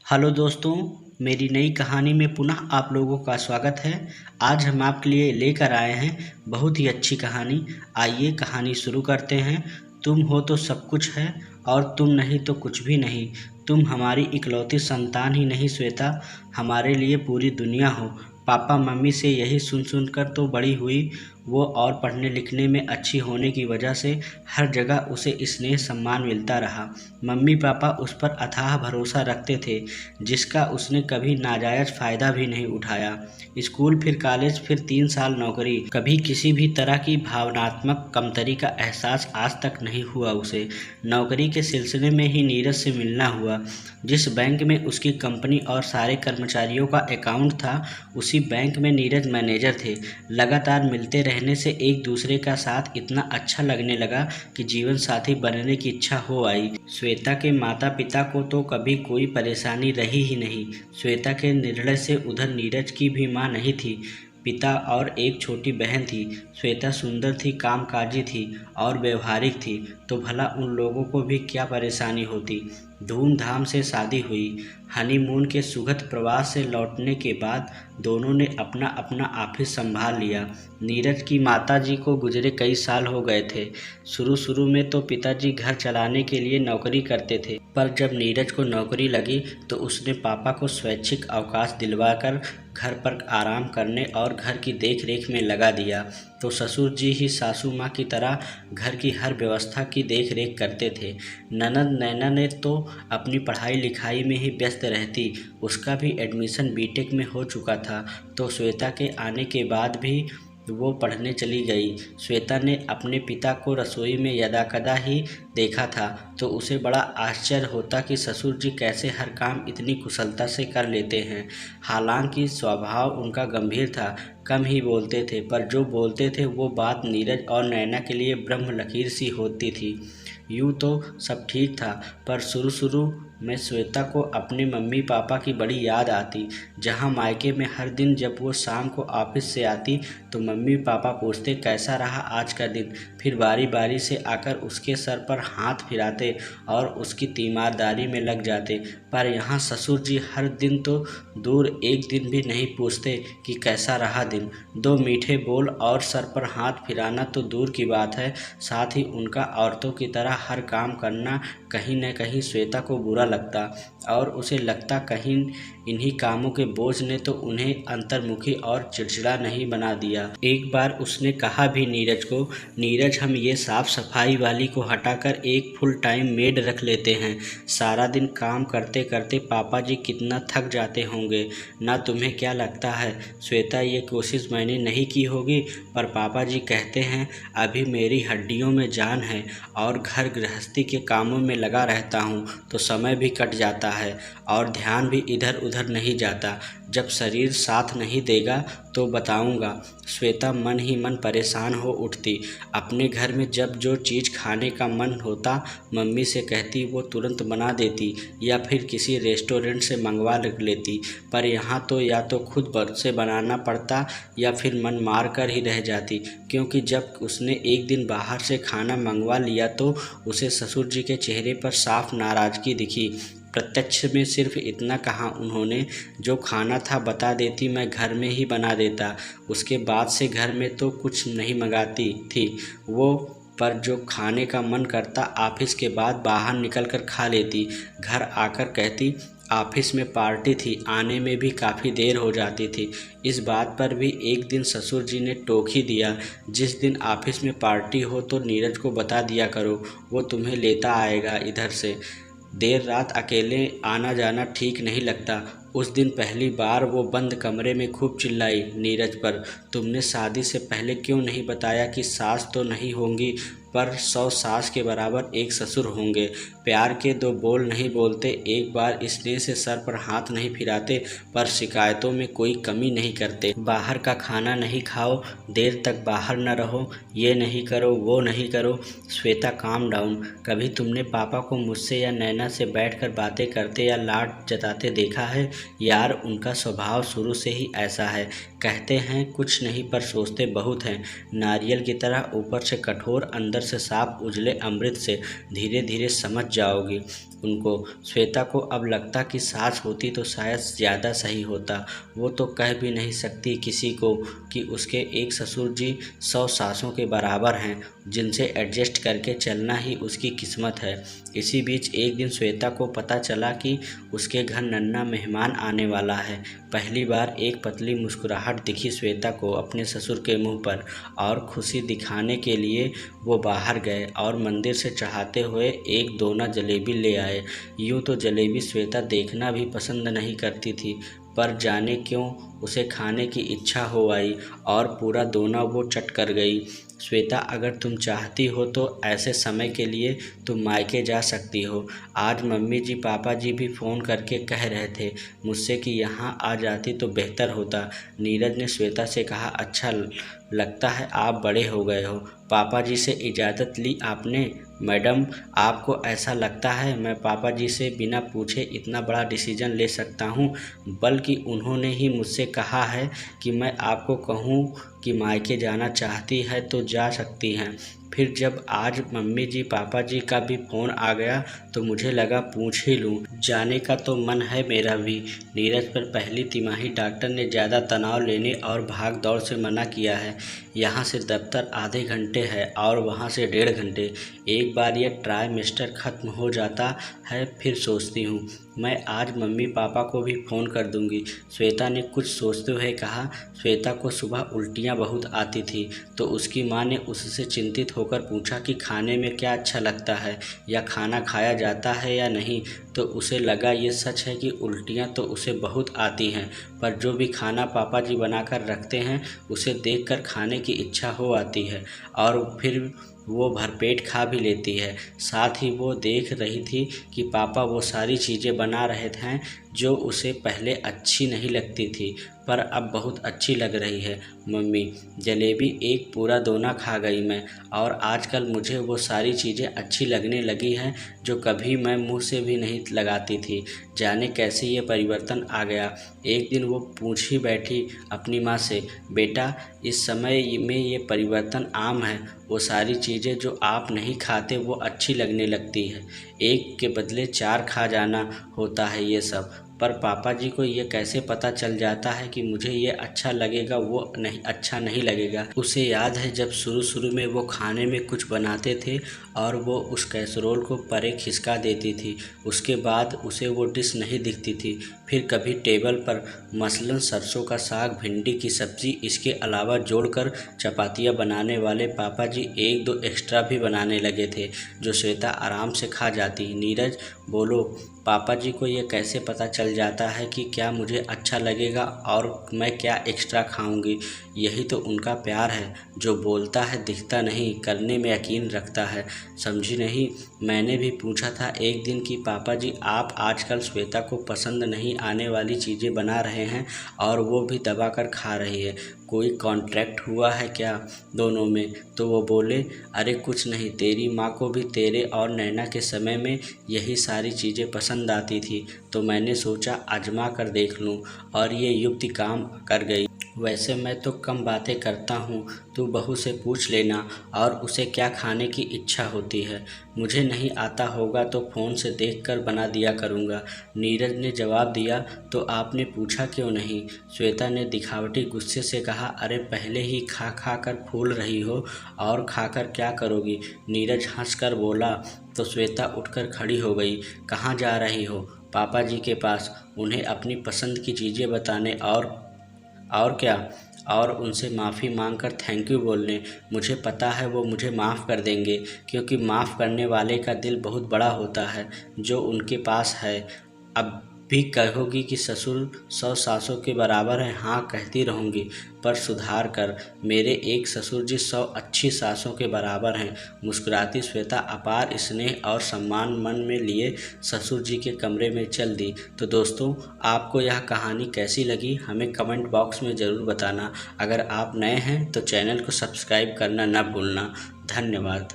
Hello दोस्तों, मेरी नई कहानी में पुनः आप लोगों का स्वागत है। आज हम आपके लिए लेकर आए हैं बहुत ही अच्छी कहानी। आइए कहानी शुरू करते हैं। तुम हो तो सब कुछ है और तुम नहीं तो कुछ भी नहीं। तुम हमारी इकलौती संतान ही नहीं श्वेता, हमारे लिए पूरी दुनिया हो। पापा मम्मी से यही सुन सुन कर तो बड़ी हुई वो, और पढ़ने लिखने में अच्छी होने की वजह से हर जगह उसे स्नेह सम्मान मिलता रहा। मम्मी पापा उस पर अथाह भरोसा रखते थे, जिसका उसने कभी नाजायज़ फ़ायदा भी नहीं उठाया। स्कूल, फिर कॉलेज, फिर 3 साल नौकरी, कभी किसी भी तरह की भावनात्मक कमतरी का एहसास आज तक नहीं हुआ उसे। नौकरी के सिलसिले में ही नीरज से मिलना हुआ। जिस बैंक में उसकी कंपनी और सारे कर्मचारियों का अकाउंट था, उसी बैंक में नीरज मैनेजर थे। लगातार मिलते रहने से एक दूसरे का साथ इतना अच्छा लगने लगा कि जीवन साथी बनने की इच्छा हो आई। श्वेता के माता पिता को तो कभी कोई परेशानी रही ही नहीं। श्वेता के निर्णय से उधर नीरज की भी माँ नहीं थी, पिता और एक छोटी बहन थी। श्वेता सुंदर थी, कामकाजी थी और व्यवहारिक थी, तो भला उन लोगों को भी क्या परेशानी होती। धूमधाम से शादी हुई। हनीमून के सुखद प्रवास से लौटने के बाद दोनों ने अपना अपना ऑफिस संभाल लिया। नीरज की माताजी को गुजरे कई साल हो गए थे। शुरू शुरू में तो पिताजी घर चलाने के लिए नौकरी करते थे, पर जब नीरज को नौकरी लगी तो उसने पापा को स्वैच्छिक अवकाश दिलवाकर घर पर आराम करने और घर की देख रेख में लगा दिया। तो ससुर जी ही सासू माँ की तरह घर की हर व्यवस्था की देख रेख करते थे। ननद नैना ने तो अपनी पढ़ाई लिखाई में ही व्यस्त रहती। उसका भी एडमिशन बीटेक में हो चुका था, तो श्वेता के आने के बाद भी वो पढ़ने चली गई। श्वेता ने अपने पिता को रसोई में यदाकदा ही देखा था, तो उसे बड़ा आश्चर्य होता कि ससुर जी कैसे हर काम इतनी कुशलता से कर लेते हैं। हालांकि स्वभाव उनका गंभीर था, कम ही बोलते थे, पर जो बोलते थे वो बात नीरज और नैना के लिए ब्रह्म लकीर सी होती थी। यूँ तो सब ठीक था, पर शुरू शुरू में श्वेता को अपने मम्मी पापा की बड़ी याद आती। जहाँ मायके में हर दिन जब वो शाम को ऑफिस से आती तो मम्मी पापा पूछते कैसा रहा आज का दिन, फिर बारी बारी से आकर उसके सर पर हाथ फिराते और उसकी तीमारदारी में लग जाते। पर यहाँ ससुर जी हर दिन तो दूर, एक दिन भी नहीं पूछते कि कैसा रहा दिन। 2 मीठे बोल और सर पर हाथ फिराना तो दूर की बात है, साथ ही उनका औरतों की तरह हर काम करना कहीं न कहीं श्वेता को बुरा लगता, और उसे लगता कहीं इन्हीं कामों के बोझ ने तो उन्हें अंतर्मुखी और चिड़चिड़ा नहीं बना दिया। एक बार उसने कहा भी नीरज को, नीरज हम ये साफ सफाई वाली को हटाकर एक फुल टाइम मेड रख लेते हैं। सारा दिन काम करते करते पापा जी कितना थक जाते होंगे, ना तुम्हें क्या लगता है श्वेता? ये कोशिश मैंने नहीं की होगी, पर पापा जी कहते हैं अभी मेरी हड्डियों में जान है और घर गृहस्थी के कामों में लगा रहता हूँ तो समय भी कट जाता है और ध्यान भी इधर उधर नहीं जाता। जब शरीर साथ नहीं देगा तो बताऊंगा। श्वेता मन ही मन परेशान हो उठती। अपने घर में जब जो चीज़ खाने का मन होता मम्मी से कहती, वो तुरंत बना देती या फिर किसी रेस्टोरेंट से मंगवा लेती, पर यहाँ तो या तो खुद से बनाना पड़ता या फिर मन मार कर ही रह जाती, क्योंकि जब उसने एक दिन बाहर से खाना मंगवा लिया तो उसे ससुर जी के चेहरे पर साफ नाराज़गी दिखी। प्रत्यक्ष में सिर्फ इतना कहा उन्होंने, जो खाना था बता देती मैं घर में ही बना देता। उसके बाद से घर में तो कुछ नहीं मंगाती थी वो, पर जो खाने का मन करता ऑफिस के बाद बाहर निकल कर खा लेती। घर आकर कहती ऑफिस में पार्टी थी, आने में भी काफ़ी देर हो जाती थी। इस बात पर भी एक दिन ससुर जी ने टोक ही दिया, जिस दिन ऑफिस में पार्टी हो तो नीरज को बता दिया करो, वो तुम्हें लेता आएगा इधर से। देर रात अकेले आना जाना ठीक नहीं लगता। उस दिन पहली बार वो बंद कमरे में खूब चिल्लाई नीरज पर, तुमने शादी से पहले क्यों नहीं बताया कि सास तो नहीं होंगी, पर 100 सास के बराबर एक ससुर होंगे। प्यार के 2 बोल नहीं बोलते, एक बार स्नेह से सर पर हाथ नहीं फिराते, पर शिकायतों में कोई कमी नहीं करते। बाहर का खाना नहीं खाओ, देर तक बाहर न रहो, ये नहीं करो वो नहीं करो। Shweta calm down. कभी तुमने पापा को मुझसे या नैना से बैठकर बातें करते या लाड जताते देखा है? यार उनका स्वभाव शुरू से ही ऐसा है, कहते हैं कुछ नहीं पर सोचते बहुत हैं। नारियल की तरह ऊपर से कठोर, अंदर से साफ उजले अमृत से। धीरे धीरे समझ जाओगी। उनको। श्वेता को अब लगता कि सास होती तो शायद ज़्यादा सही होता। वो तो कह भी नहीं सकती किसी को कि उसके एक ससुर जी 100 सासों के बराबर हैं, जिनसे एडजस्ट करके चलना ही उसकी किस्मत है। इसी बीच एक दिन श्वेता को पता चला कि उसके घर नन्हा मेहमान आने वाला है। पहली बार एक पतली मुस्कुराहट दिखी श्वेता को अपने ससुर के मुंह पर, और खुशी दिखाने के लिए वो बाहर गए और मंदिर से चढ़ाते हुए एक दोना जलेबी ले आए। यूँ तो जलेबी श्वेता देखना भी पसंद नहीं करती थी, पर जाने क्यों उसे खाने की इच्छा हो आई और पूरा दोना वो चट कर गई। श्वेता, अगर तुम चाहती हो तो ऐसे समय के लिए तुम मायके जा सकती हो। आज मम्मी जी पापा जी भी फ़ोन करके कह रहे थे मुझसे कि यहाँ आ जाती तो बेहतर होता। नीरज ने श्वेता से कहा, अच्छा लगता है आप बड़े हो गए हो। पापा जी से इजाज़त ली आपने? मैडम, आपको ऐसा लगता है मैं पापा जी से बिना पूछे इतना बड़ा डिसीजन ले सकता हूँ? बल्कि उन्होंने ही मुझसे कहा है कि मैं आपको कहूँ कि मायके जाना चाहती है तो जा सकती हैं। फिर जब आज मम्मी जी पापा जी का भी फ़ोन आ गया तो मुझे लगा पूछ ही लूँ। जाने का तो मन है मेरा भी। नीरज पर पहली तिमाही डॉक्टर ने ज़्यादा तनाव लेने और भाग दौड़ से मना किया है। यहाँ से दफ्तर आधे घंटे है और वहाँ से 1.5 घंटे। एक बार यह ट्राइमेस्टर ख़त्म हो जाता है फिर सोचती हूँ मैं आज मम्मी पापा को भी फ़ोन कर दूँगी। श्वेता ने कुछ सोचते हुए कहा। श्वेता को सुबह उल्टियाँ बहुत आती थी तो उसकी माँ ने उससे चिंतित होकर पूछा कि खाने में क्या अच्छा लगता है या खाना खाया जाता है या नहीं, तो उसे लगा ये सच है कि उल्टियाँ तो उसे बहुत आती हैं, पर जो भी खाना पापा जी बनाकर रखते हैं उसे देखकर खाने की इच्छा हो आती है और फिर वो भरपेट खा भी लेती है। साथ ही वो देख रही थी कि पापा वो सारी चीज़ें बना रहे थे जो उसे पहले अच्छी नहीं लगती थी पर अब बहुत अच्छी लग रही है। मम्मी, जलेबी एक पूरा दोना खा गई मैं, और आजकल मुझे वो सारी चीज़ें अच्छी लगने लगी हैं जो कभी मैं मुंह से भी नहीं लगाती थी। जाने कैसे ये परिवर्तन आ गया। एक दिन वो पूछ ही बैठी अपनी माँ से, बेटा इस समय में ये परिवर्तन आम है, वो सारी चीज़ें जो आप नहीं खाते वो अच्छी लगने लगती है। एक के बदले 4 खा जाना होता है ये सब। पर पापा जी को ये कैसे पता चल जाता है कि मुझे ये अच्छा लगेगा वो नहीं अच्छा नहीं लगेगा। उसे याद है जब शुरू में वो खाने में कुछ बनाते थे और वो उस कैसरोल को परे खिसका देती थी, उसके बाद उसे वो डिश नहीं दिखती थी। फिर कभी टेबल पर मसलन सरसों का साग, भिंडी की सब्ज़ी, इसके अलावा जोड़कर चपातियाँ बनाने वाले पापा जी 1-2 एक्स्ट्रा भी बनाने लगे थे जो श्वेता आराम से खा जाती। नीरज, बोलो, पापा जी को ये कैसे पता चल जाता है कि क्या मुझे अच्छा लगेगा और मैं क्या एक्स्ट्रा खाऊंगी? यही तो उनका प्यार है, जो बोलता है दिखता नहीं, करने में यकीन रखता है। समझी नहीं? मैंने भी पूछा था एक दिन कि पापा जी आप आजकल श्वेता को पसंद नहीं आने वाली चीज़ें बना रहे हैं और वो भी दबा कर खा रही है, कोई कॉन्ट्रैक्ट हुआ है क्या दोनों में? तो वो बोले, अरे कुछ नहीं, तेरी माँ को भी तेरे और नैना के समय में यही सारी चीज़ें पसंद आती थी तो मैंने सोचा आजमा कर देख लूँ और ये युक्ति काम कर गई। वैसे मैं तो कम बातें करता हूँ, तू बहू से पूछ लेना और उसे क्या खाने की इच्छा होती है। मुझे नहीं आता होगा तो फ़ोन से देखकर बना दिया करूँगा। नीरज ने जवाब दिया, तो आपने पूछा क्यों नहीं? श्वेता ने दिखावटी गुस्से से कहा, अरे पहले ही खा खा कर फूल रही हो और खाकर क्या करोगी? नीरज हंसकर बोला तो श्वेता उठकर खड़ी हो गई। कहाँ जा रही हो? पापा जी के पास, उन्हें अपनी पसंद की चीज़ें बताने और क्या, और उनसे माफ़ी मांगकर थैंक यू बोलने। मुझे पता है वो मुझे माफ़ कर देंगे, क्योंकि माफ़ करने वाले का दिल बहुत बड़ा होता है जो उनके पास है। अब भी कहोगी कि ससुर 100 सासों के बराबर हैं? हाँ कहती रहूँगी, पर सुधार कर, मेरे एक ससुर जी 100 अच्छी सासों के बराबर हैं। मुस्कुराती श्वेता अपार स्नेह और सम्मान मन में लिए ससुर जी के कमरे में चल दी। तो दोस्तों, आपको यह कहानी कैसी लगी हमें कमेंट बॉक्स में ज़रूर बताना। अगर आप नए हैं तो चैनल को सब्सक्राइब करना न भूलना। धन्यवाद।